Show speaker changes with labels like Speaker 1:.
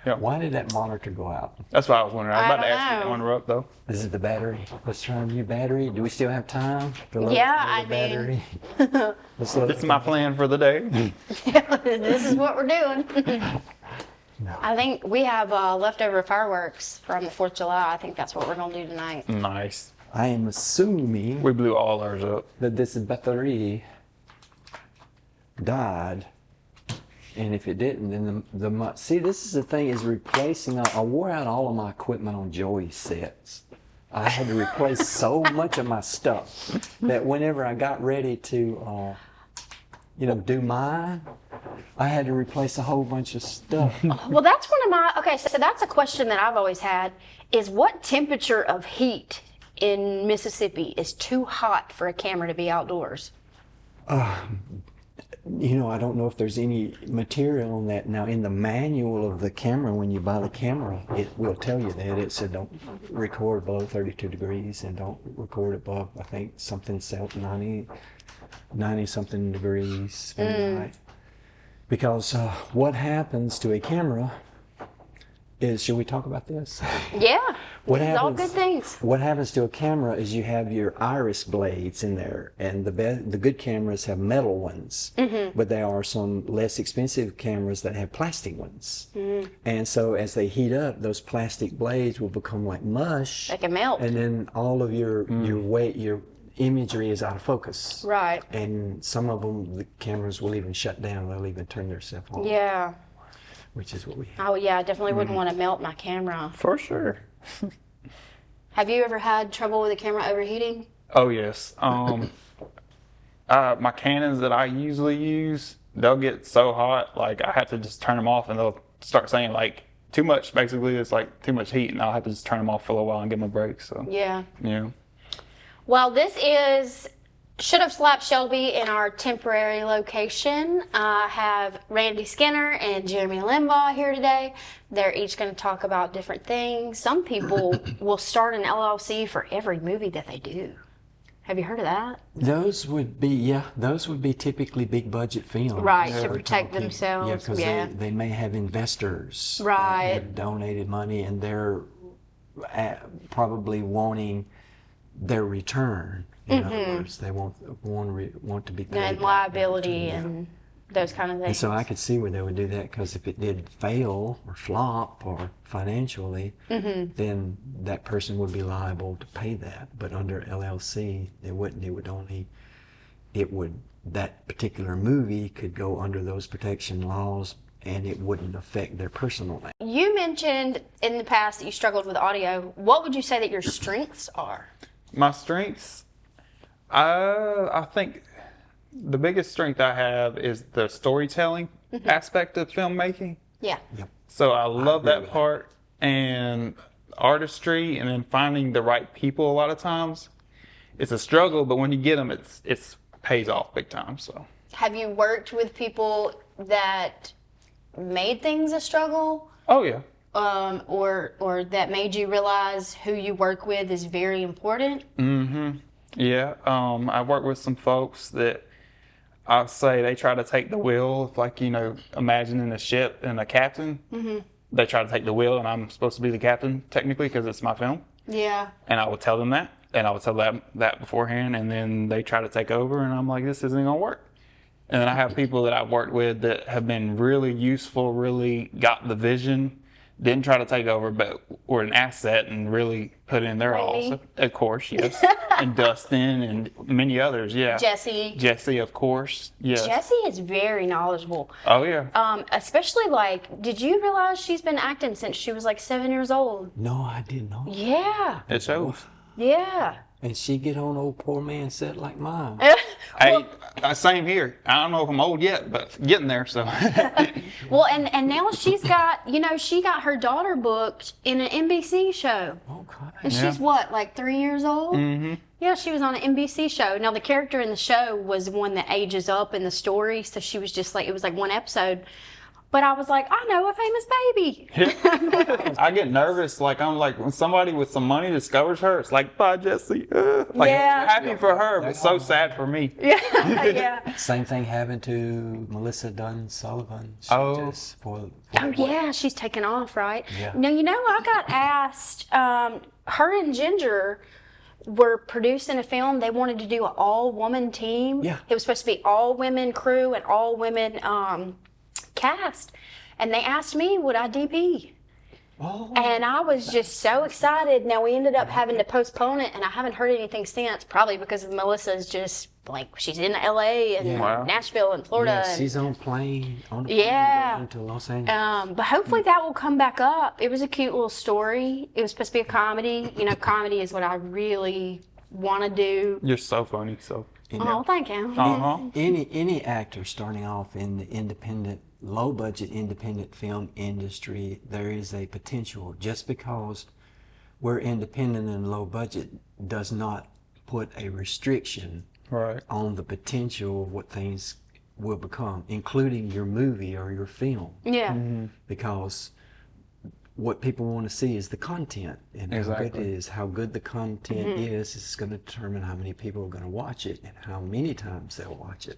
Speaker 1: Yep.
Speaker 2: Why did that monitor go out?
Speaker 1: That's what I was wondering. I was
Speaker 3: I
Speaker 1: about to
Speaker 3: don't
Speaker 1: ask you
Speaker 3: know.
Speaker 1: to interrupt though.
Speaker 2: Is it the battery? Let's try a new battery. Do we still have time to load
Speaker 3: Yeah,
Speaker 2: another
Speaker 3: I mean-
Speaker 2: battery? Let's load
Speaker 1: This is my plan for the day.
Speaker 3: This is what we're doing.
Speaker 2: No.
Speaker 3: I think we have leftover fireworks from the 4th of July. I think that's what we're going to do tonight.
Speaker 1: Nice.
Speaker 2: I am assuming
Speaker 1: We blew all ours up.
Speaker 2: that this battery died. And if it didn't, then see, this is the thing, is replacing, I wore out all of my equipment on Joey's sets. I had to replace so much of my stuff that whenever I got ready to, do mine, I had to replace a whole bunch of stuff.
Speaker 3: Well, that's one of my, okay, so that's a question that I've always had, is what temperature of heat in Mississippi is too hot for a camera to be outdoors?
Speaker 2: I don't know if there's any material on that. Now, in the manual of the camera, when you buy the camera, it will tell you that. It said don't record below 32 degrees and don't record above, I think, something 90 something degrees Fahrenheit. Because what happens to a camera is, should we talk about this?
Speaker 3: Yeah,
Speaker 2: What
Speaker 3: this is all
Speaker 2: happens-
Speaker 3: good things.
Speaker 2: What happens to a camera is you have your iris blades in there, and the good cameras have metal ones, but there are some less expensive cameras that have plastic ones. And so as they heat up, those plastic blades will become like mush,
Speaker 3: They can melt.
Speaker 2: and then all of your imagery is out of focus.
Speaker 3: Right.
Speaker 2: And some of them, the cameras will even shut down. They'll even turn themselves off,
Speaker 3: Yeah.
Speaker 2: which is what we have.
Speaker 3: Oh, yeah, I definitely wouldn't want to melt my camera.
Speaker 1: For sure.
Speaker 3: Have you ever had trouble with a camera overheating?
Speaker 1: Oh yes. My Canons that I usually use, they'll get so hot, like I have to just turn them off, and they'll start saying like too much. Basically, it's like too much heat, and I'll have to just turn them off for a little while and give them a break. So
Speaker 3: Yeah.
Speaker 1: yeah.
Speaker 3: Well, this is Should Have Slapped Shelby in our temporary location. I have Randy Skinner and Jeremy Limbaugh here today. They're each going to talk about different things. Some people will start an LLC for every movie that they do. Have you heard of that?
Speaker 2: Those would be typically big budget films.
Speaker 3: Right, to
Speaker 2: We're
Speaker 3: protect
Speaker 2: talking-
Speaker 3: themselves,
Speaker 2: Yeah, because
Speaker 3: yeah.
Speaker 2: they may have investors
Speaker 3: Right.
Speaker 2: that have donated money, and they're probably wanting their return. In other words, they want to be paid.
Speaker 3: And
Speaker 2: back.
Speaker 3: liability and those kind of
Speaker 2: And
Speaker 3: things.
Speaker 2: so I could see where they would do that, because if it did fail or flop or financially, then that person would be liable to pay that. But under LLC, they wouldn't. That particular movie could go under those protection laws, and it wouldn't affect their personal life.
Speaker 3: You mentioned in the past that you struggled with audio. What would you say that your strengths are?
Speaker 1: My strengths, I think the biggest strength I have is the storytelling aspect of filmmaking.
Speaker 3: Yeah.
Speaker 1: So I love
Speaker 2: agree
Speaker 1: that
Speaker 2: with that.
Speaker 1: part, and artistry, and then finding the right people. A lot of times, it's a struggle, but when you get them, it's pays off big time. So
Speaker 3: Have you worked with people that made things a struggle?
Speaker 1: oh yeah,
Speaker 3: Or that made you realize who you work with is very important?
Speaker 1: yeah. I've worked with some folks that I'll say they try to take the wheel, like imagining a ship and a captain. They try to take the wheel, and I'm supposed to be the captain technically because it's my film.
Speaker 3: Yeah.
Speaker 1: And I would tell them that, and I would tell them that beforehand, and then they try to take over, and I'm like, this isn't gonna work. And then I have people that I've worked with that have been really useful, really got the vision, didn't try to take over, but were an asset and really put in their all.
Speaker 3: Amy.
Speaker 1: So, of course, yes. And Dustin and many others, yeah.
Speaker 3: Jesse,
Speaker 1: of course, yes.
Speaker 3: Jesse is very knowledgeable.
Speaker 1: Oh, yeah.
Speaker 3: Especially did you realize she's been acting since she was like 7 years old?
Speaker 2: No, I didn't know.
Speaker 3: Yeah.
Speaker 1: It shows.
Speaker 3: Yeah.
Speaker 2: And she get on old poor man set like mine.
Speaker 1: Hey, same here. I don't know if I'm old yet, but getting there, so.
Speaker 3: Well, and now she's got, she got her daughter booked in an NBC show.
Speaker 2: Okay.
Speaker 3: And she's what, like 3 years old? Mm-hmm. Yeah, she was on an NBC show. Now, the character in the show was one that ages up in the story, so she was just like, it was like one episode. But I was like, I know a famous baby.
Speaker 1: I get nervous. Like, I'm like, when somebody with some money discovers her, it's like, bye, Jesse. Like,
Speaker 3: Yeah.
Speaker 1: happy for her, but so sad for me.
Speaker 3: Yeah.
Speaker 2: Same thing happened to Melissa Dunn Sullivan. She
Speaker 1: Oh.
Speaker 2: just for
Speaker 3: Oh yeah, she's taken off, right?
Speaker 2: Yeah.
Speaker 3: Now I got asked. Her and Ginger were producing a film. They wanted to do an all-woman team.
Speaker 2: Yeah.
Speaker 3: It was supposed to be all-women crew and all-women cast, and they asked me would I DP.
Speaker 2: Oh.
Speaker 3: And I was just so excited. Now we ended up having to postpone it, and I haven't heard anything since. Probably because of Melissa's just like she's in LA and
Speaker 1: Wow.
Speaker 3: Nashville and Florida.
Speaker 2: Yeah,
Speaker 3: and,
Speaker 2: she's on the plane
Speaker 3: Yeah.
Speaker 2: going to Los Angeles.
Speaker 3: but hopefully that will come back up. It was a cute little story. It was supposed to be a comedy. Comedy is what I really want to do.
Speaker 1: You're so funny. So,
Speaker 3: Oh, thank you.
Speaker 2: Any actor starting off in the low budget independent film industry, there is a potential. Just because we're independent and low budget does not put a restriction
Speaker 1: right.
Speaker 2: on the potential of what things will become, including your movie or your film.
Speaker 3: Yeah.
Speaker 2: Because what people want to see is the content, and how good
Speaker 1: Exactly.
Speaker 2: it is, how good the content is going to determine how many people are going to watch it and how many times they'll watch it.